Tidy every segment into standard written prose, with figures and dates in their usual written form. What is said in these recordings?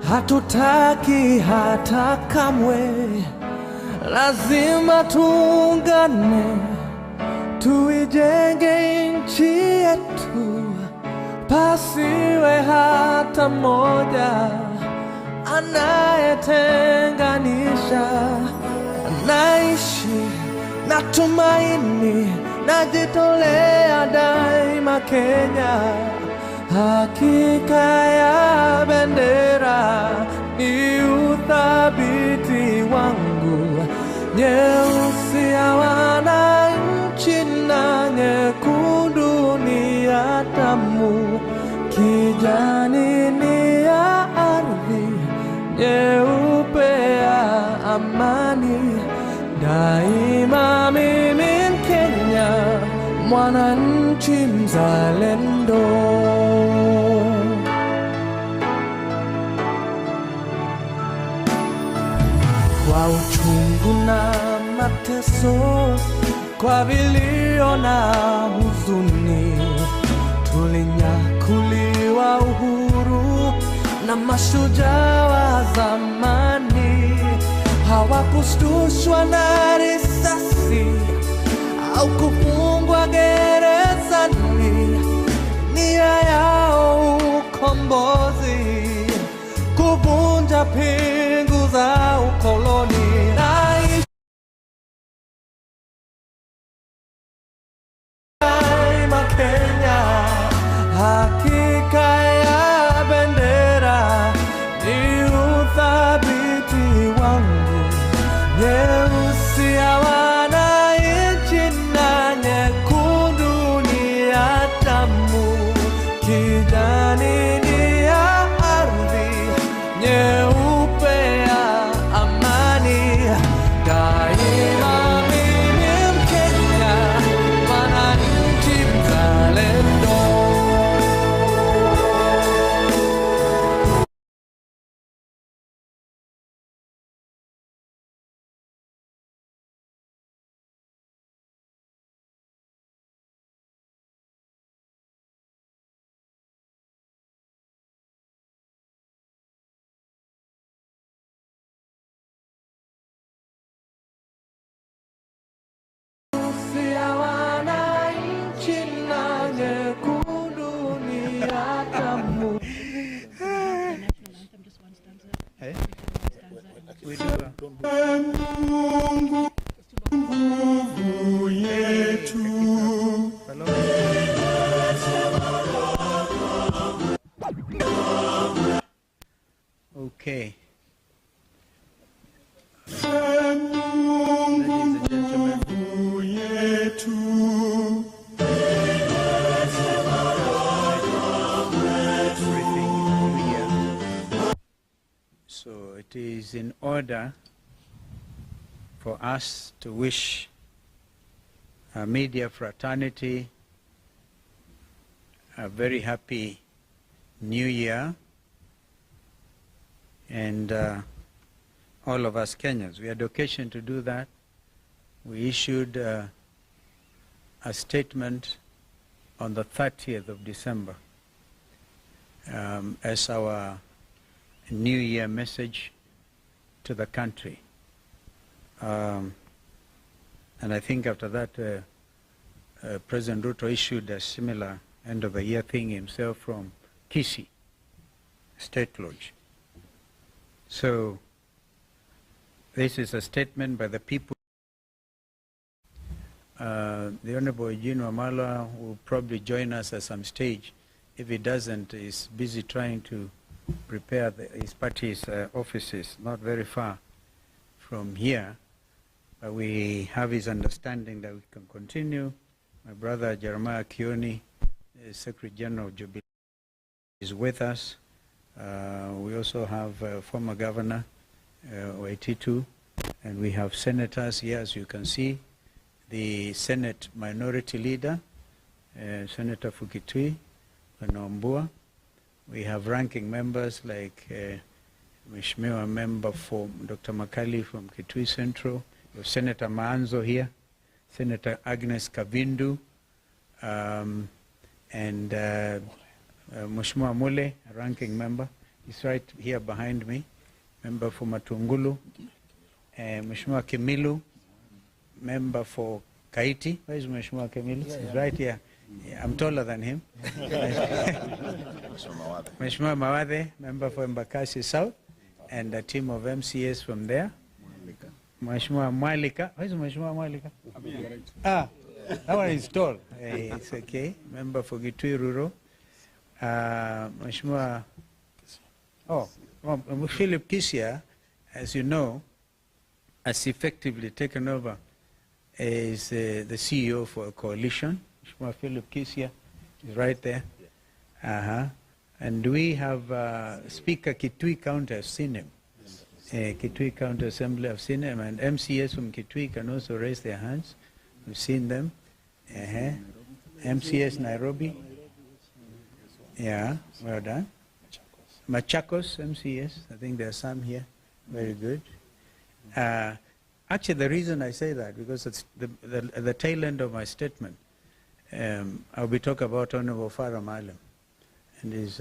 hatutaki hata kamwe. Lazima tuungane, tuijenge nchi yetu, pasiwe hata mmoja anayetenganisha. Naishi na tumaini, najitolea daima Kenya. Hakika ya bendera ni uthabiti wangu, nyeusi ya wananchi na nyekundu ni ya damu, kijani ni ya ardhi, nyeupe ya amani. Daima mimi Mkenya, mwananchi mzalendo. Kwa uchungu na mateso, kwa vilio na huzuni, tulinyakuliwa uhuru na mashujaa wa zamani. Hawakushtushwa na risasi au kufungwa gerezani. Nia yao ukombozi, kuvunja pingu za ukoloni. Daima Kenya, hakika ya bendera ni uthabiti wangu, nyeusi ya wananchi na nyekundu ni ya damu, kijani ni ya ardhi, nyeupe ya amani. Daima mimi Mkenya, mwananchi mzalendo. Okay. Ladies and gentlemen, so it is in order for us to wish our media fraternity a very happy New Year, and all of us Kenyans. We had occasion to do that. We issued a statement on the 30th of December as our New Year message to the country. And I think after that, President Ruto issued a similar end of the year thing himself from Kisii State Lodge. So this is a statement by the people. The Honorable Eugene Wamalwa will probably join us at some stage. If he doesn't, he's busy trying to prepare his party's offices, not very far from here. But we have his understanding that we can continue. My brother Jeremiah Kioni, Secretary General of Jubilee, is with us. We also have former Governor Waititu, and we have senators here, as you can see. The Senate Minority Leader, Senator Fukitui, Wanombua. We have ranking members like Mheshimiwa member for Dr. Makali from Kitui Central. We have Senator Maanzo here, Senator Agnes Kavindu, and Mheshimiwa Mule, a ranking member. He's right here behind me. Member for Matungulu. Mheshimiwa Kimilu, member for Kaiti. Where is Mheshimiwa Kimilu? He's right here. Yeah, I'm taller than him. Mheshimiwa Mawathe, member for Embakasi South, and a team of MCAs from there. Mheshimiwa Mwalika. Where is Mheshimiwa Mwalika? Ah, that one is tall. It's okay. Member for Gitui Rural. Mheshimiwa, Philip Kisia, as you know, has effectively taken over as the CEO for a coalition. Mheshimiwa Philip Kisia is right there. And we have Speaker Kitui County, I've seen him. Kitui County Assembly, I've seen him. And MCAs from Kitui can also raise their hands. We've seen them. MCAs Nairobi. Yeah, well done. Machakos MCAs, I think there are some here. Very good. Actually, the reason I say that, because it's the tail end of my statement. I'll be talking about Honorable Farah Malam, and he's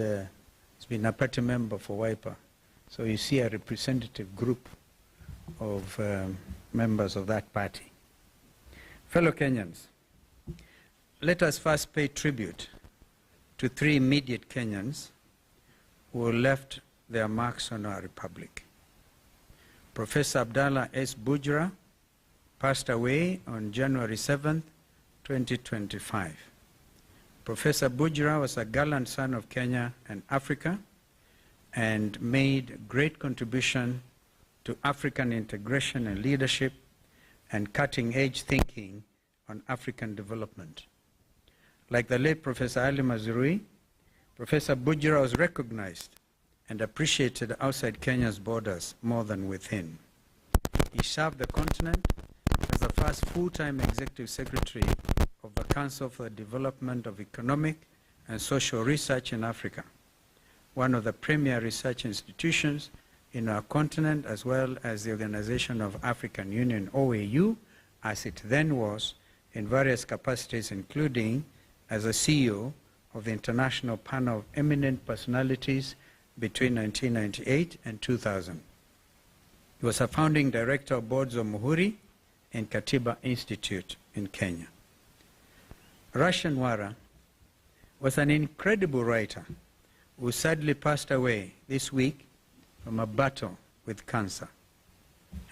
been a party member for WIPA. So you see a representative group of members of that party. Fellow Kenyans, let us first pay tribute to three immediate Kenyans who left their marks on our republic. Professor Abdallah S. Bujra passed away on January 7th, 2025. Professor Bujra was a gallant son of Kenya and Africa and made great contribution to African integration and leadership and cutting-edge thinking on African development. Like the late Professor Ali Mazrui, Professor Bujra was recognized and appreciated outside Kenya's borders more than within. He served the continent as the first full-time executive secretary of the Council for the Development of Economic and Social Research in Africa, one of the premier research institutions in our continent, as well as the Organization of African Union, OAU, as it then was, in various capacities, including as a CEO of the International Panel of Eminent Personalities between 1998 and 2000. He was a founding director of boards of Muhuri and Katiba Institute in Kenya. Russian Wara was an incredible writer who sadly passed away this week from a battle with cancer.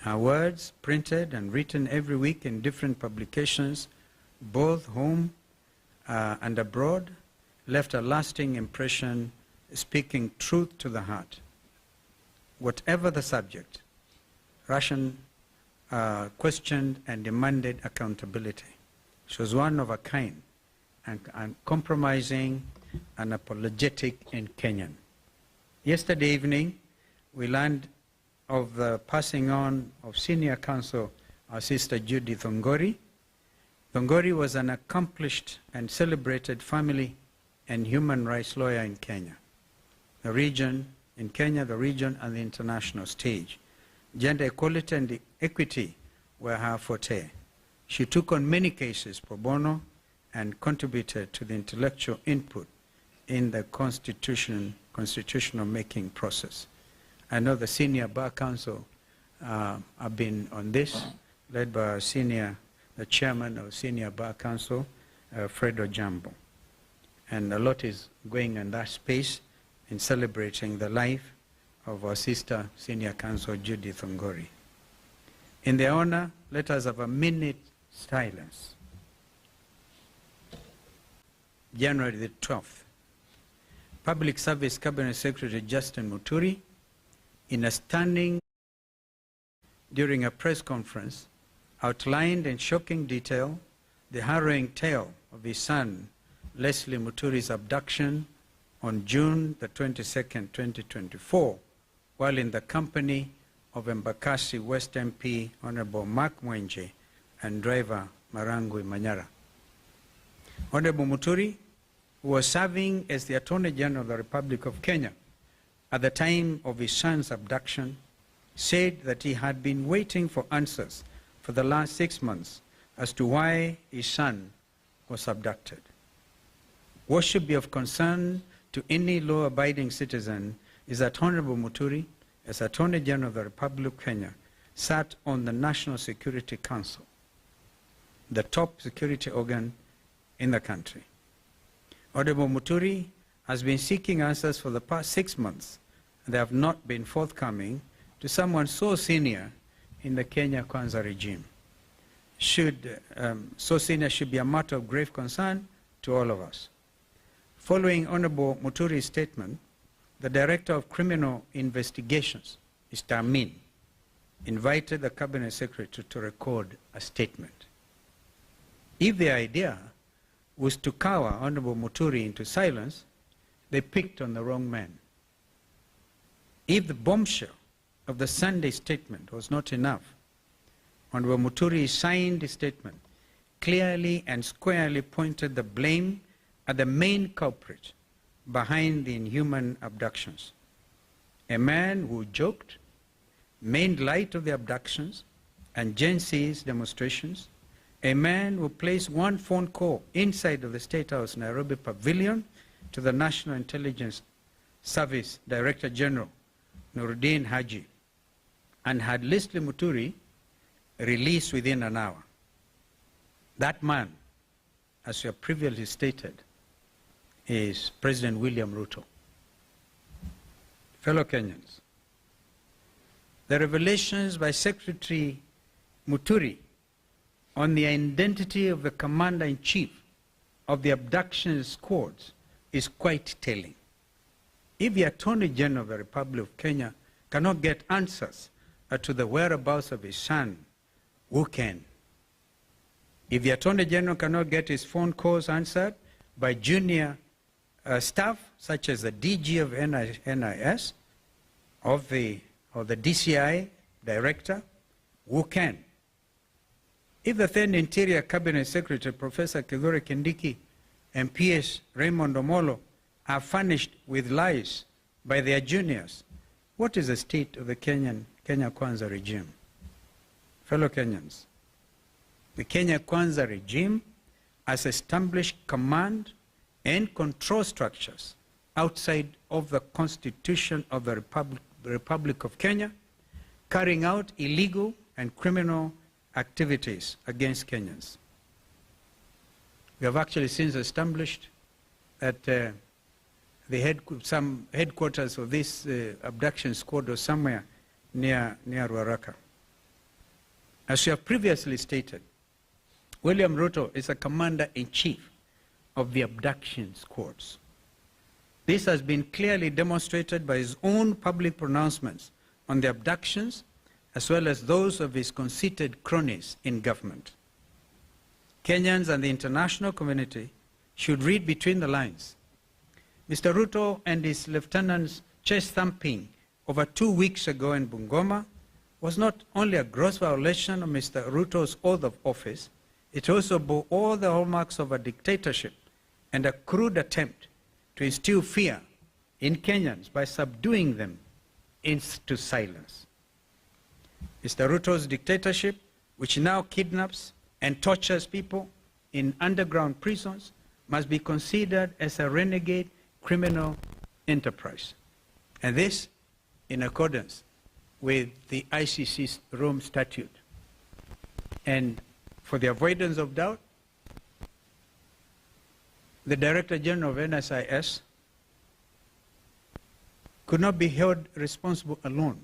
Her words, printed and written every week in different publications, both home and abroad, left a lasting impression, speaking truth to the heart. Whatever the subject, Russian questioned and demanded accountability. She was one of a kind, and uncompromising and apologetic in Kenyan. Yesterday evening, we learned of the passing on of senior counsel, our sister Judy Thongori. Thongori was an accomplished and celebrated family and human rights lawyer in Kenya. The region, in Kenya, the region and the international stage. Gender equality and equity were her forte. She took on many cases pro bono and contributed to the intellectual input in the constitutional making process. I know the senior bar council have been on this, led by our the chairman of senior bar council, Fred Ojambo. And a lot is going in that space in celebrating the life of our sister senior counsel, Judy Thongori. In their honor, let us have a minute silence. January the 12th, Public Service Cabinet Secretary Justin Muturi, in a stunning, during a press conference, outlined in shocking detail the harrowing tale of his son, Leslie Muturi's abduction on June the 22nd, 2024, while in the company of Embakasi West MP Honorable Mark Mwenje and driver Marangui Manyara. Honorable Muturi, who was serving as the Attorney General of the Republic of Kenya at the time of his son's abduction, said that he had been waiting for answers for the last 6 months as to why his son was abducted. What should be of concern to any law-abiding citizen is that Honorable Muturi, as Attorney General of the Republic of Kenya, sat on the National Security Council, the top security organ in the country. Honorable Muturi has been seeking answers for the past 6 months, and they have not been forthcoming to someone so senior in the Kenya Kwanza regime. So senior should be a matter of grave concern to all of us. Following Honorable Muturi's statement, the Director of Criminal Investigations, Mr. Amin, invited the Cabinet Secretary to record a statement. If the idea was to cower Honorable Muturi into silence, they picked on the wrong man. If the bombshell of the Sunday statement was not enough, Honorable Muturi's signed statement clearly and squarely pointed the blame at the main culprit behind the inhuman abductions. A man who joked, made light of the abductions and Gen Z's demonstrations, a man who placed one phone call inside of the State House Nairobi Pavilion to the National Intelligence Service Director General, Nuruddin Haji, and had Leslie Muturi released within an hour. That man, as you have previously stated, is President William Ruto. Fellow Kenyans, the revelations by Secretary Muturi on the identity of the Commander-in-Chief of the abduction squads is quite telling. If the Attorney General of the Republic of Kenya cannot get answers to the whereabouts of his son, who can? If the Attorney General cannot get his phone calls answered by junior staff, such as the DG of NIS, of the DCI Director, who can? If the then Interior Cabinet Secretary, Professor Kithure Kindiki, and PS Raymond Omolo are furnished with lies by their juniors, what is the state of the Kenya Kwanza regime? Fellow Kenyans, the Kenya Kwanza regime has established command and control structures outside of the Constitution of the Republic of Kenya, carrying out illegal and criminal activities against Kenyans. We have actually since established that some headquarters of this abduction squad was somewhere near Ruaraka. As we have previously stated, William Ruto is a commander-in-chief of the abduction squads. This has been clearly demonstrated by his own public pronouncements on the abductions, as well as those of his conceited cronies in government. Kenyans and the international community should read between the lines. Mr. Ruto and his lieutenants' chest thumping over 2 weeks ago in Bungoma was not only a gross violation of Mr. Ruto's oath of office, it also bore all the hallmarks of a dictatorship and a crude attempt to instill fear in Kenyans by subduing them into silence. Mr. Ruto's dictatorship, which now kidnaps and tortures people in underground prisons, must be considered as a renegade criminal enterprise. And this in accordance with the ICC's Rome Statute. And for the avoidance of doubt, the Director General of NSIS could not be held responsible alone.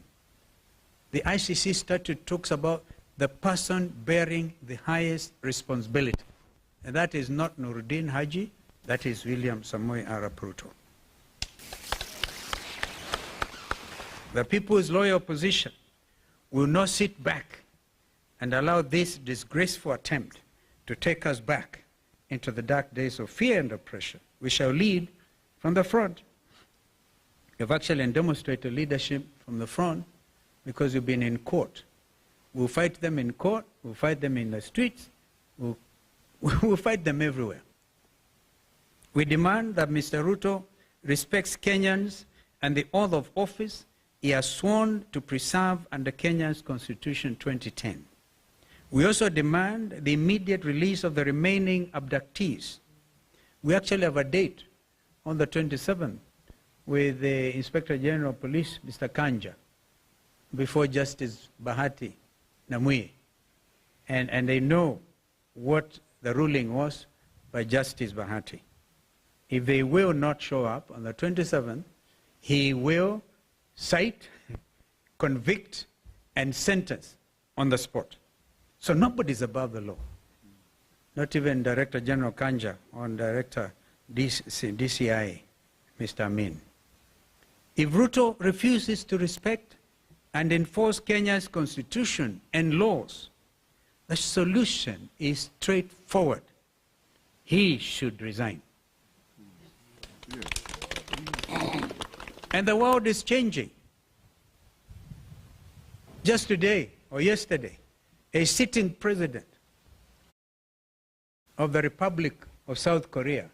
The ICC statute talks about the person bearing the highest responsibility. And that is not Nuruddin Haji, that is William Samoei Arap Ruto. The People's Loyal Opposition will not sit back and allow this disgraceful attempt to take us back into the dark days of fear and oppression. We shall lead from the front. You've actually demonstrated leadership from the front because you've been in court. We'll fight them in court, we'll fight them in the streets, we'll fight them everywhere. We demand that Mr. Ruto respects Kenyans and the oath of office he has sworn to preserve under Kenya's Constitution 2010. We also demand the immediate release of the remaining abductees. We actually have a date on the 27th with the Inspector General of Police, Mr. Kanja, before Justice Bahati Namui. And they know what the ruling was by Justice Bahati. If they will not show up on the 27th, he will cite, convict, and sentence on the spot. So nobody's above the law. Not even Director General Kanja or Director DCI, Mr. Amin. If Ruto refuses to respect and enforce Kenya's constitution and laws, the solution is straightforward. He should resign. And the world is changing. Just today or yesterday, a sitting president of the Republic of South Korea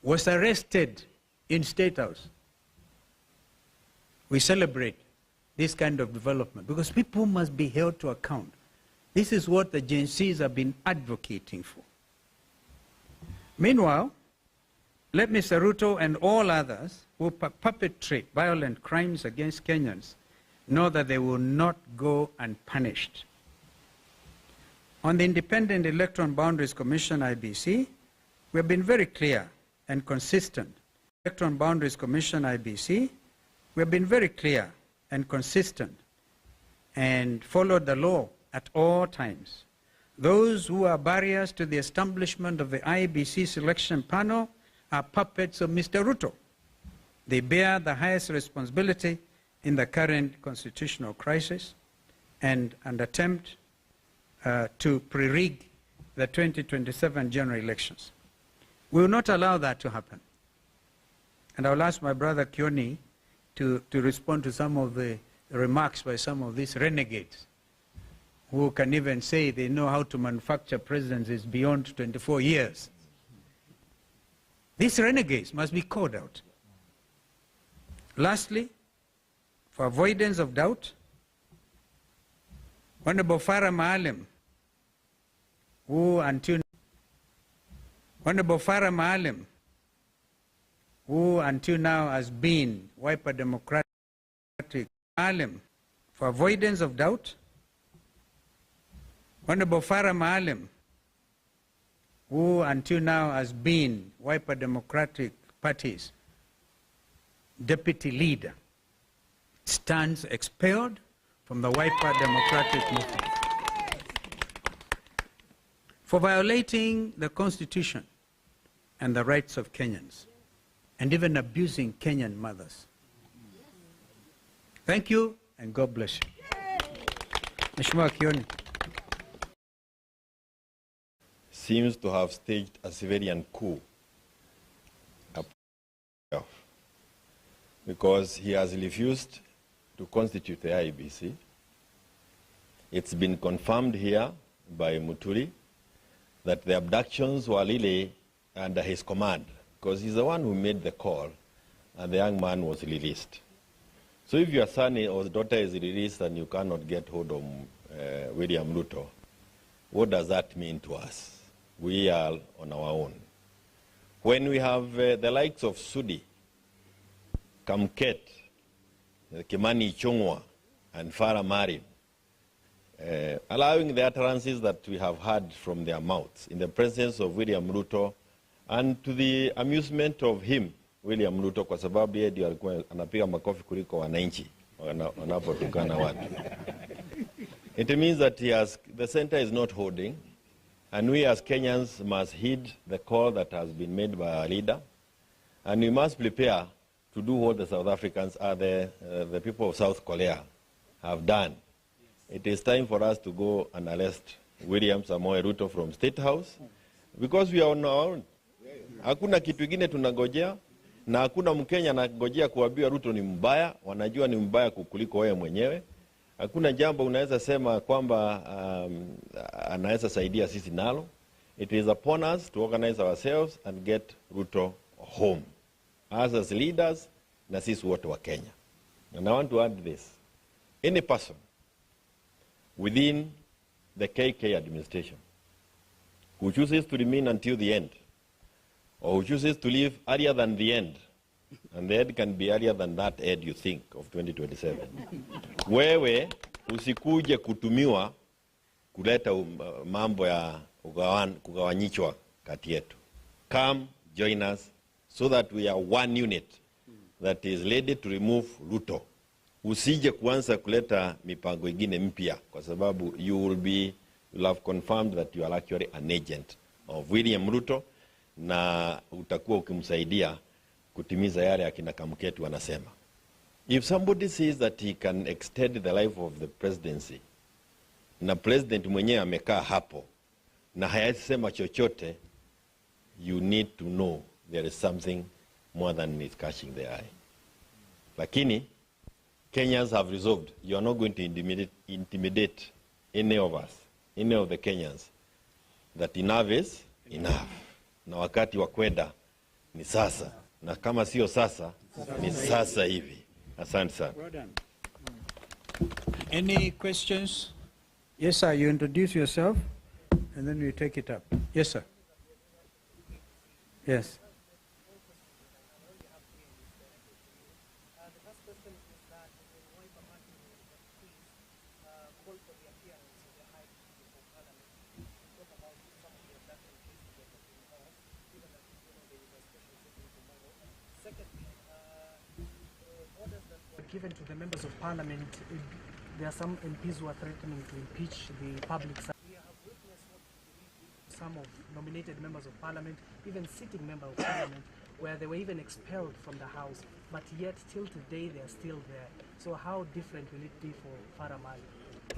was arrested in State House. We celebrate this kind of development because people must be held to account. This is what the Gen Zs have been advocating for. Meanwhile, let Mr. Ruto and all others who perpetrate violent crimes against Kenyans know that they will not go unpunished. On the Independent Electoral Boundaries Commission, IBC, we have been very clear and consistent. Electoral Boundaries Commission, IBC, we have been very clear and consistent and followed the law at all times. Those who are barriers to the establishment of the IBC selection panel are puppets of Mr. Ruto. They bear the highest responsibility in the current constitutional crisis and an attempt to pre-rig the 2027 general elections. We will not allow that to happen. And I'll ask my brother Kioni to respond to some of the remarks by some of these renegades who can even say they know how to manufacture presidencies beyond 24 years. These renegades must be called out. Lastly, for avoidance of doubt, Honorable Farah Maalim, who until now has been Wiper Democratic Maalim, for avoidance of doubt, Honorable Farah Maalim, who until now has been Wiper Democratic Party's deputy leader, stands expelled from the Wiper Democratic movement for violating the Constitution and the rights of Kenyans and even abusing Kenyan mothers. Thank you and God bless you. Mheshimiwa Kioni. Seems to have staged a civilian coup because he has refused to constitute the IEBC. It's been confirmed here by Muturi that the abductions were really under his command because he's the one who made the call and the young man was released. So if your son or daughter is released and you cannot get hold of William Ruto, what does that mean to us? We are on our own. When we have the likes of Sudi, Kamket, Kimani Ichung'wah, and Farah Maalim, allowing the utterances that we have heard from their mouths in the presence of William Ruto and to the amusement of him, William Ruto, kwa sababu yeye ndiye alikuwa anapiga makofi kuliko wananchi wanapotukana watu. It means that the center is not holding, and we as Kenyans must heed the call that has been made by our leader, and we must prepare to do what the South Africans, the people of South Korea, have done. It is time for us to go and arrest William Samoei Ruto from State House, because we are on our own. Hakuna kitu kingine tunangojea, na hakuna Mkenya anangojea kuambiwa Ruto ni mbaya, wanajua ni mbaya kukuliko wewe mwenyewe. Hakuna jambo unaweza sema kwamba anaweza saidia sisi nalo. It is upon us to organize ourselves and get Ruto home. Us as leaders, na sisi wote wa Kenya. And I want to add this. Any person within the KK administration who chooses to remain until the end, or who chooses to leave earlier than the end, And the end can be earlier than that end you think of 2027. Wewe usikuje kutumiwa kuleta mambo ya kugawanyishwa kati yetu. Come, join us so that we are one unit that is ready to remove Ruto. Usije kuanza kuleta mipango ingine mpya kwa sababu you will have confirmed that you are actually an agent of William Ruto na utakuwa ukimsaidia kutimiza yale akina Kamketu wanasema. If somebody says that he can extend the life of the presidency na president mwenyewe amekaa hapo na hayasema chochote, you need to know there is something more than is catching the eye. Lakini Kenyans have resolved you are not going to intimidate any of us, any of the Kenyans, that enough is enough. Na wakati wa kwenda ni sasa, na kama sio sasa ni sasa hivi. Asante sana. Well done. Any questions? Yes, sir. You introduce yourself, and then we take it up. Yes, sir. Yes. Given to the members of parliament, there are some MPs who are threatening to impeach the public. We have witnessed some of nominated members of parliament, even sitting members of parliament, where they were even expelled from the house, but yet till today they are still there. So how different will it be for Farah Mali?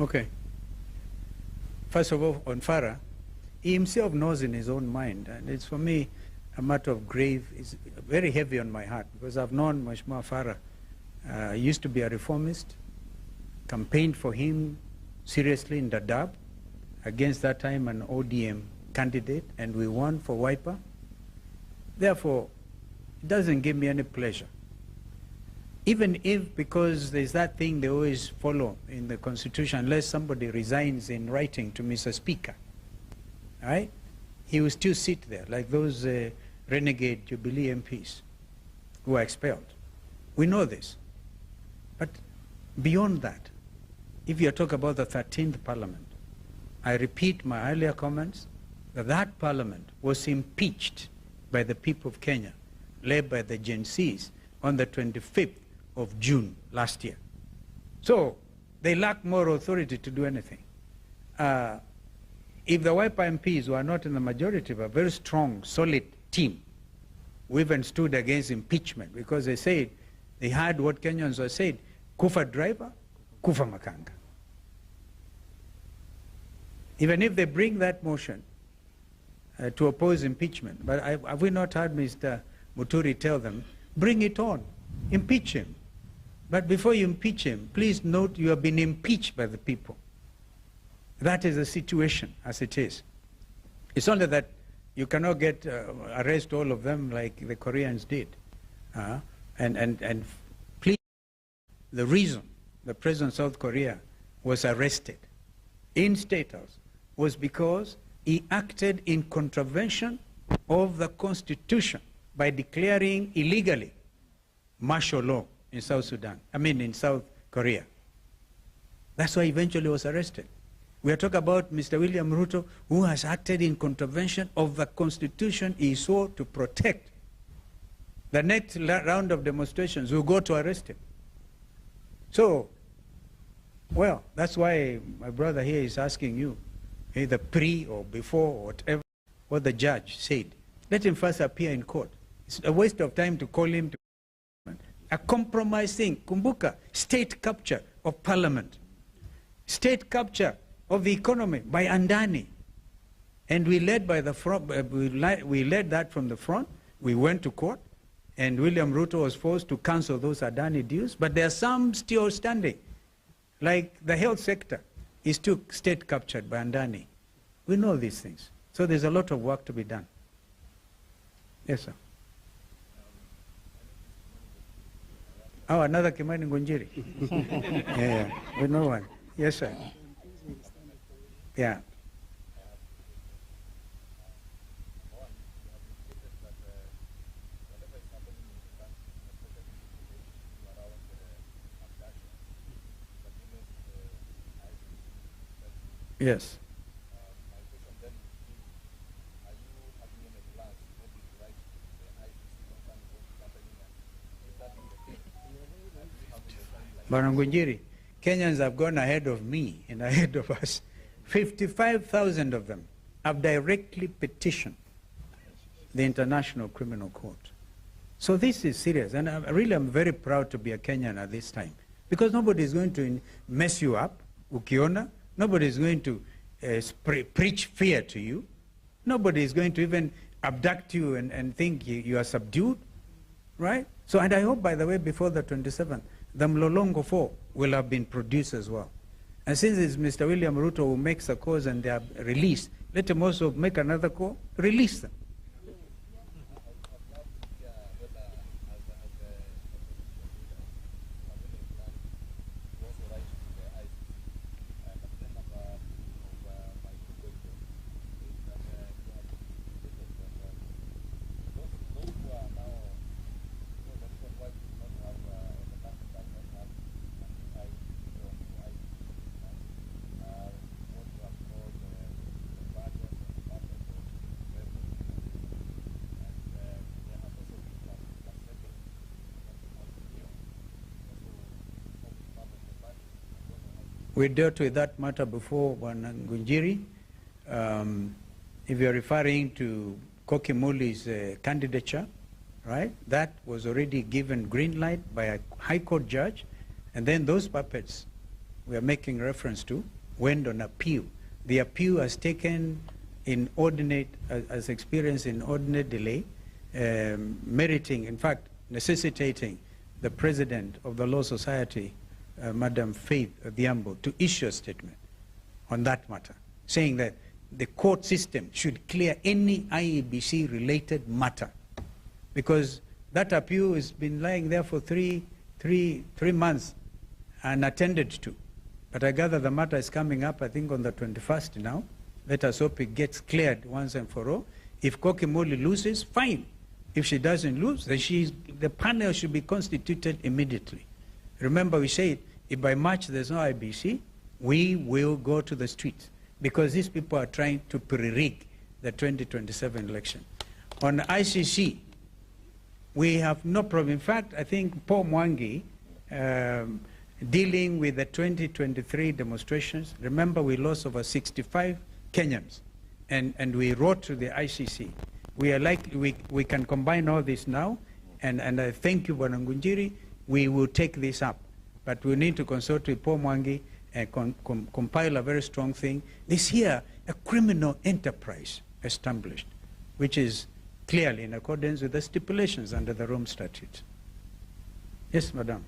Okay. First of all, on Farah, he himself knows in his own mind, and it's for me a matter of grave, it's very heavy on my heart, because I've known Mheshimiwa Farah. He used to be a reformist, campaigned for him seriously in Dadaab, against that time an ODM candidate, and we won for Wiper. Therefore, it doesn't give me any pleasure. Even if, because there's that thing they always follow in the Constitution, unless somebody resigns in writing to Mr. Speaker, right? He will still sit there, like those renegade Jubilee MPs who are expelled. We know this. But beyond that, if you talk about the 13th Parliament, I repeat my earlier comments, that that Parliament was impeached by the people of Kenya, led by the Gen Zs, on the 25th of June last year. So they lack moral authority to do anything. If the Wiper MPs were not in the majority, but a very strong, solid team, we even stood against impeachment, because they said, they heard what Kenyans were saying, kufa driver, kufa makanga. Even if they bring that motion to oppose impeachment, but have we not heard Mr. Muturi tell them, bring it on, impeach him. But before you impeach him, please note you have been impeached by the people. That is the situation as it is. It's only that you cannot get arrest all of them like the Koreans did. And please, the reason the president of South Korea was arrested in State House was because he acted in contravention of the Constitution by declaring illegally martial law in South Sudan, in South Korea. That's why eventually he was arrested. We are talking about Mr. William Ruto, who has acted in contravention of the Constitution he swore to protect. The next round of demonstrations will go to arrest him. So, well, that's why my brother here is asking you, either pre or before or whatever, what the judge said. Let him first appear in court. It's a waste of time to call him to a compromise thing. Kumbuka, state capture of parliament. State capture of the economy by Andani. And we led by the front, we led that from the front. We went to court. And William Ruto was forced to cancel those Adani deals, but there are some still standing. Like the health sector is still state captured by Andani. We know these things. So there's a lot of work to be done. Yes, sir. Oh, another Kimani Ngunjiri. Yeah, we know one. Yes, sir. Yeah. Yes. Barangujiri, Kenyans have gone ahead of me and ahead of us. 55,000 of them have directly petitioned the International Criminal Court. So this is serious, and I'm very proud to be a Kenyan at this time, because nobody is going to mess you up, ukiona. Nobody is going to preach fear to you. Nobody is going to even abduct you and think you are subdued, right? So, and I hope, by the way, before the 27th, the Mlolongo 4 will have been produced as well. And since it's Mr. William Ruto who makes a cause and they are released, let him also make another call, release them. We dealt with that matter before, Ngunjiri. If you're referring to Kokimuli's candidature, right, that was already given green light by a high court judge, and then those puppets we are making reference to went on appeal. The appeal has taken inordinate, as experienced inordinate delay, meriting, in fact, necessitating the president of the Law Society, Madam Faith Odhiambo, to issue a statement on that matter, saying that the court system should clear any IEBC-related matter, because that appeal has been lying there for three months unattended to. But I gather the matter is coming up, I think, on the 21st now. Let us hope it gets cleared once and for all. If Kokimoli loses, fine. If she doesn't lose, then the panel should be constituted immediately. Remember, we said, if by March there's no IBC, we will go to the streets, because these people are trying to pre-rig the 2027 election. On ICC, we have no problem. In fact, I think Paul Mwangi, dealing with the 2023 demonstrations, remember we lost over 65 Kenyans, and we wrote to the ICC. We are likely, we can combine all this now, and I thank you, Ngunjiri. We will take this up, but we need to consult with Paul Mwangi and compile a very strong thing. This here, a criminal enterprise established, which is clearly in accordance with the stipulations under the Rome Statute. Yes, Madam.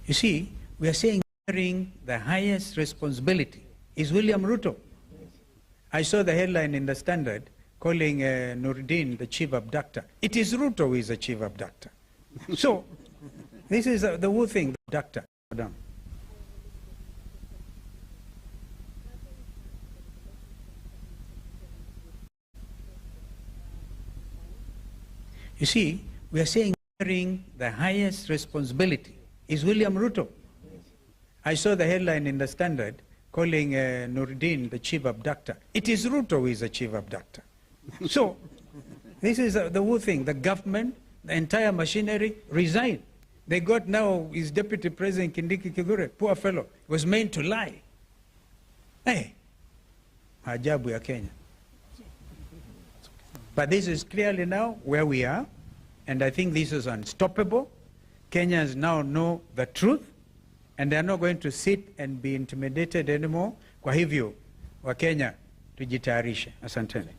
You see, we are saying bearing the highest responsibility is William Ruto. I saw the headline in the Standard calling Nuruddin the chief abductor. It is Ruto who is the chief abductor. So, this is the whole thing, the abductor. Madam. You see, we are saying bearing the highest responsibility is William Ruto. I saw the headline in the Standard calling Nuruddin the chief abductor. It is Ruto who is the chief abductor. So, this is the whole thing. The government, the entire machinery resigned. They got now his deputy president, Kindiki Kithure, poor fellow, was meant to lie. Hey, ajabu ya Kenya. But this is clearly now where we are, and I think this is unstoppable. Kenyans now know the truth, and they are not going to sit and be intimidated anymore. Kwa hivyo, wa Kenya, tujitayarishe. Asanteni.